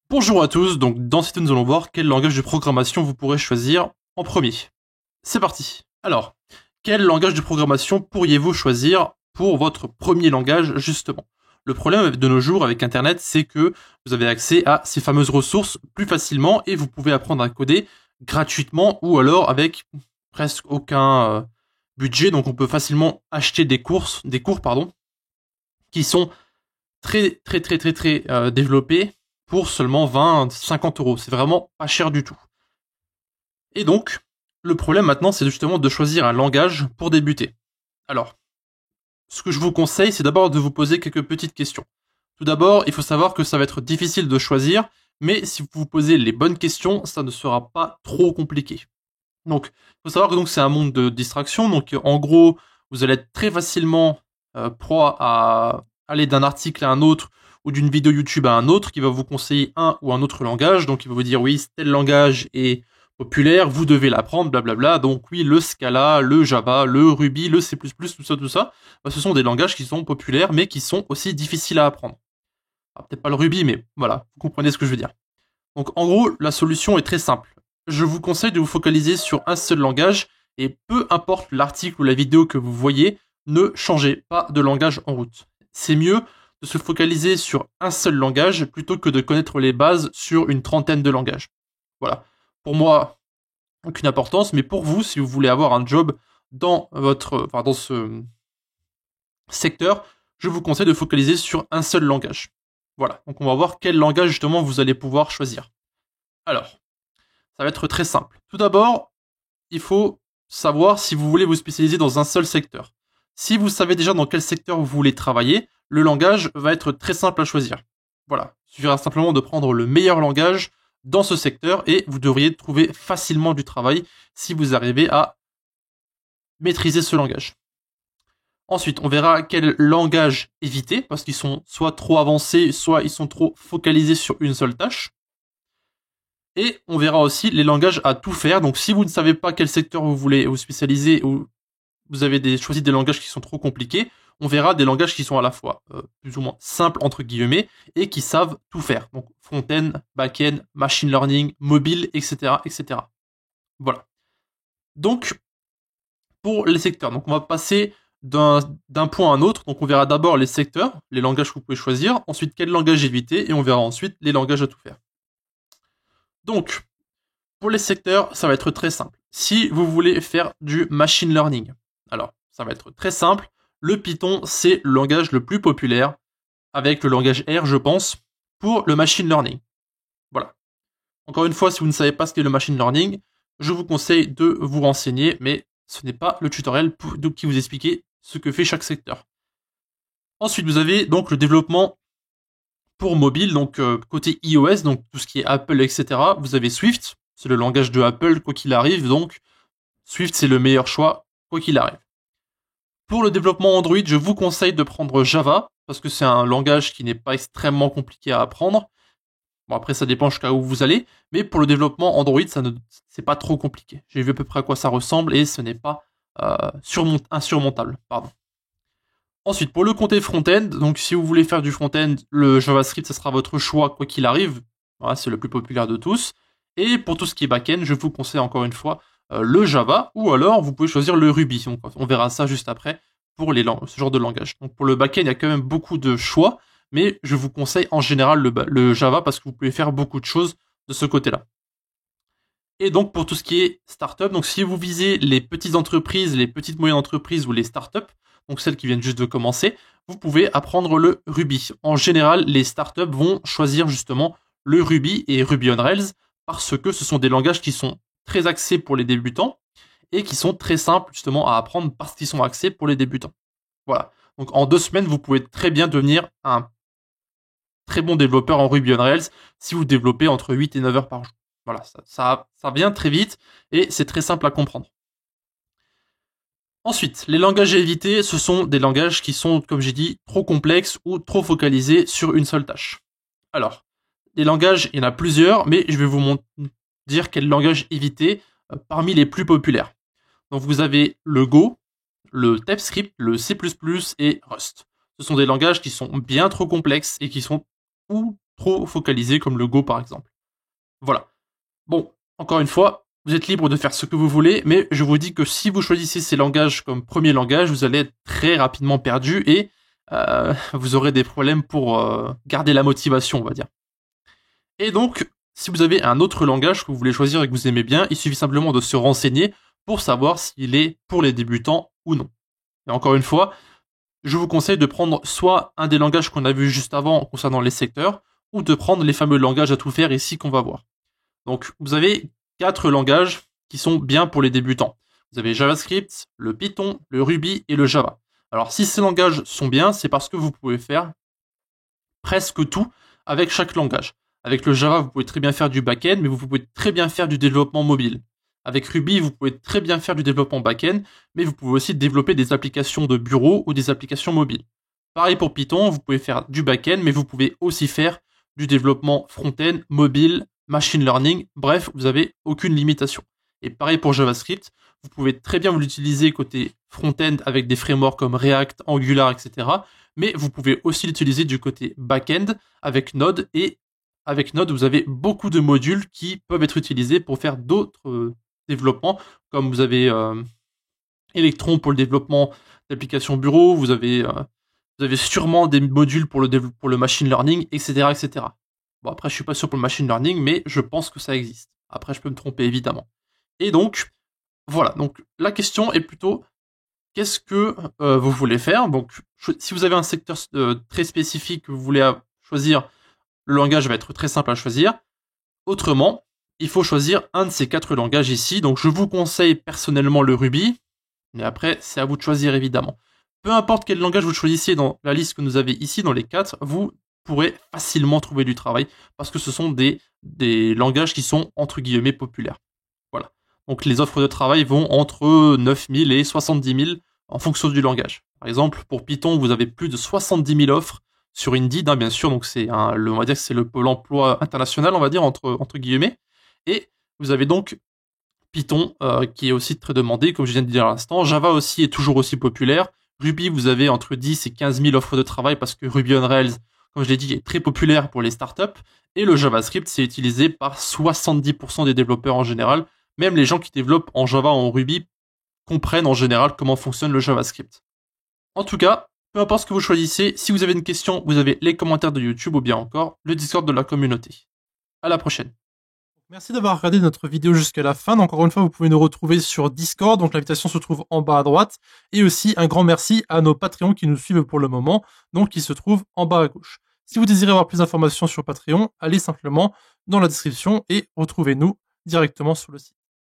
Bonjour à tous, donc dans cette vidéo nous allons voir quel langage de programmation vous pourrez choisir en premier. C'est parti. Alors, quel langage de programmation pourriez-vous choisir pour votre premier langage justement? Le problème de nos jours avec Internet, c'est que vous avez accès à ces fameuses ressources plus facilement et vous pouvez apprendre à coder gratuitement ou alors avec presque aucun budget. Donc on peut facilement acheter des cours pardon, qui sont très développés pour seulement 20-50 euros. C'est vraiment pas cher du tout. Et donc, le problème maintenant, c'est justement de choisir un langage pour débuter. Alors, ce que je vous conseille, c'est d'abord de vous poser quelques petites questions. Tout d'abord, il faut savoir que ça va être difficile de choisir, mais si vous vous posez les bonnes questions, ça ne sera pas trop compliqué. Donc, il faut savoir que donc c'est un monde de distraction. Donc, en gros, vous allez être très facilement proie à aller d'un article à un autre ou d'une vidéo YouTube à un autre qui va vous conseiller un ou un autre langage. Donc, il va vous dire oui, tel langage est populaire, vous devez l'apprendre, blablabla. Donc, oui, le Scala, le Java, le Ruby, le C++, tout ça, bah, ce sont des langages qui sont populaires, mais qui sont aussi difficiles à apprendre. Alors, peut-être pas le Ruby, mais voilà, vous comprenez ce que je veux dire. Donc en gros, la solution est très simple. Je vous conseille de vous focaliser sur un seul langage et peu importe l'article ou la vidéo que vous voyez, ne changez pas de langage en route. C'est mieux de se focaliser sur un seul langage plutôt que de connaître les bases sur une trentaine de langages. Voilà. Pour moi, aucune importance, mais pour vous, si vous voulez avoir un job dans ce secteur, je vous conseille de focaliser sur un seul langage. Voilà. Donc on va voir quel langage justement vous allez pouvoir choisir. Alors, ça va être très simple. Tout d'abord, il faut savoir si vous voulez vous spécialiser dans un seul secteur. Si vous savez déjà dans quel secteur vous voulez travailler, le langage va être très simple à choisir. Voilà, il suffira simplement de prendre le meilleur langage dans ce secteur et vous devriez trouver facilement du travail si vous arrivez à maîtriser ce langage. Ensuite, on verra quel langage éviter parce qu'ils sont soit trop avancés, soit ils sont trop focalisés sur une seule tâche. Et on verra aussi les langages à tout faire. Donc si vous ne savez pas quel secteur vous voulez vous spécialiser ou vous avez choisi des langages qui sont trop compliqués, on verra des langages qui sont à la fois plus ou moins simples entre guillemets et qui savent tout faire. Donc front-end, back-end, machine learning, mobile, etc., etc. Voilà. Donc pour les secteurs, donc on va passer d'un point à un autre. Donc on verra d'abord les secteurs, les langages que vous pouvez choisir, ensuite quel langage éviter et on verra ensuite les langages à tout faire. Donc pour les secteurs, ça va être très simple. Si vous voulez faire du machine learning, alors ça va être très simple. Le Python, c'est le langage le plus populaire, avec le langage R, je pense, pour le machine learning. Voilà. Encore une fois, si vous ne savez pas ce qu'est le machine learning, je vous conseille de vous renseigner, mais ce n'est pas le tutoriel qui vous explique ce que fait chaque secteur. Ensuite, vous avez donc le développement pour mobile, donc côté iOS, donc tout ce qui est Apple, etc. Vous avez Swift, c'est le langage de Apple, quoi qu'il arrive, donc Swift c'est le meilleur choix, quoi qu'il arrive. Pour le développement Android, je vous conseille de prendre Java, parce que c'est un langage qui n'est pas extrêmement compliqué à apprendre. Bon, après, ça dépend jusqu'à où vous allez, mais pour le développement Android, c'est pas trop compliqué. J'ai vu à peu près à quoi ça ressemble et ce n'est pas insurmontable. Pardon. Ensuite, pour le côté front-end, donc si vous voulez faire du front-end, le JavaScript, ça sera votre choix quoi qu'il arrive. Voilà, c'est le plus populaire de tous. Et pour tout ce qui est back-end, je vous conseille encore une fois le Java, ou alors vous pouvez choisir le Ruby. Donc, on verra ça juste après pour ce genre de langage. Donc pour le back-end, il y a quand même beaucoup de choix, mais je vous conseille en général le Java parce que vous pouvez faire beaucoup de choses de ce côté-là. Et donc pour tout ce qui est startup, donc si vous visez les petites entreprises, les petites moyennes entreprises ou les startups, donc celles qui viennent juste de commencer, vous pouvez apprendre le Ruby. En général, les startups vont choisir justement le Ruby et Ruby on Rails parce que ce sont des langages qui sont très axés pour les débutants et qui sont très simples justement à apprendre parce qu'ils sont axés pour les débutants. Voilà. Donc en 2 semaines, vous pouvez très bien devenir un très bon développeur en Ruby on Rails si vous développez entre 8 et 9 heures par jour. Voilà, ça vient très vite et c'est très simple à comprendre. Ensuite, les langages à éviter, ce sont des langages qui sont, comme j'ai dit, trop complexes ou trop focalisés sur une seule tâche. Alors, les langages, il y en a plusieurs, mais je vais vous dire quel langage éviter parmi les plus populaires. Donc vous avez le Go, le TypeScript, le C++ et Rust. Ce sont des langages qui sont bien trop complexes et qui sont ou trop focalisés, comme le Go par exemple. Voilà. Bon, encore une fois, vous êtes libre de faire ce que vous voulez, mais je vous dis que si vous choisissez ces langages comme premier langage, vous allez être très rapidement perdu et vous aurez des problèmes pour garder la motivation, on va dire. Et donc, si vous avez un autre langage que vous voulez choisir et que vous aimez bien, il suffit simplement de se renseigner pour savoir s'il est pour les débutants ou non. Et encore une fois, je vous conseille de prendre soit un des langages qu'on a vu juste avant concernant les secteurs, ou de prendre les fameux langages à tout faire ici qu'on va voir. Donc, vous avez 4 langages qui sont bien pour les débutants. Vous avez JavaScript, le Python, le Ruby et le Java. Alors, si ces langages sont bien, c'est parce que vous pouvez faire presque tout avec chaque langage. Avec le Java, vous pouvez très bien faire du back-end, mais vous pouvez très bien faire du développement mobile. Avec Ruby, vous pouvez très bien faire du développement back-end, mais vous pouvez aussi développer des applications de bureau ou des applications mobiles. Pareil pour Python, vous pouvez faire du back-end, mais vous pouvez aussi faire du développement front-end, mobile, machine learning, bref, vous n'avez aucune limitation. Et pareil pour JavaScript, vous pouvez très bien vous l'utiliser côté front-end avec des frameworks comme React, Angular, etc. Mais vous pouvez aussi l'utiliser du côté back-end avec Node, et avec Node, vous avez beaucoup de modules qui peuvent être utilisés pour faire d'autres développements, comme vous avez Electron pour le développement d'applications bureau, vous avez sûrement des modules pour le machine learning, etc., etc. Bon, après, je suis pas sûr pour le machine learning, mais je pense que ça existe. Après, je peux me tromper, évidemment. Et donc, voilà. Donc, la question est plutôt, qu'est-ce que vous voulez faire? Donc, si vous avez un secteur très spécifique que vous voulez choisir, le langage va être très simple à choisir. Autrement, il faut choisir un de ces 4 langages ici. Donc, je vous conseille personnellement le Ruby, mais après, c'est à vous de choisir, évidemment. Peu importe quel langage vous choisissiez dans la liste que nous avez ici, dans les 4, vous pourrez facilement trouver du travail, parce que ce sont des langages qui sont, entre guillemets, populaires. Voilà. Donc les offres de travail vont entre 9 000 et 70 000 en fonction du langage. Par exemple, pour Python, vous avez plus de 70 000 offres sur Indeed, hein, bien sûr, donc on va dire que c'est le pôle emploi international, on va dire, entre guillemets. Et vous avez donc Python, qui est aussi très demandé, comme je viens de dire à l'instant. Java aussi est toujours aussi populaire. Ruby, vous avez entre 10 et 15 000 offres de travail parce que Ruby on Rails, comme je l'ai dit, est très populaire pour les startups. Et le JavaScript, c'est utilisé par 70% des développeurs en général. Même les gens qui développent en Java ou en Ruby comprennent en général comment fonctionne le JavaScript. En tout cas, peu importe ce que vous choisissez, si vous avez une question, vous avez les commentaires de YouTube ou bien encore le Discord de la communauté. À la prochaine. Merci d'avoir regardé notre vidéo jusqu'à la fin. Encore une fois, vous pouvez nous retrouver sur Discord, donc l'invitation se trouve en bas à droite. Et aussi un grand merci à nos Patreons qui nous suivent pour le moment, donc qui se trouvent en bas à gauche. Si vous désirez avoir plus d'informations sur Patreon, allez simplement dans la description et retrouvez-nous directement sur le site.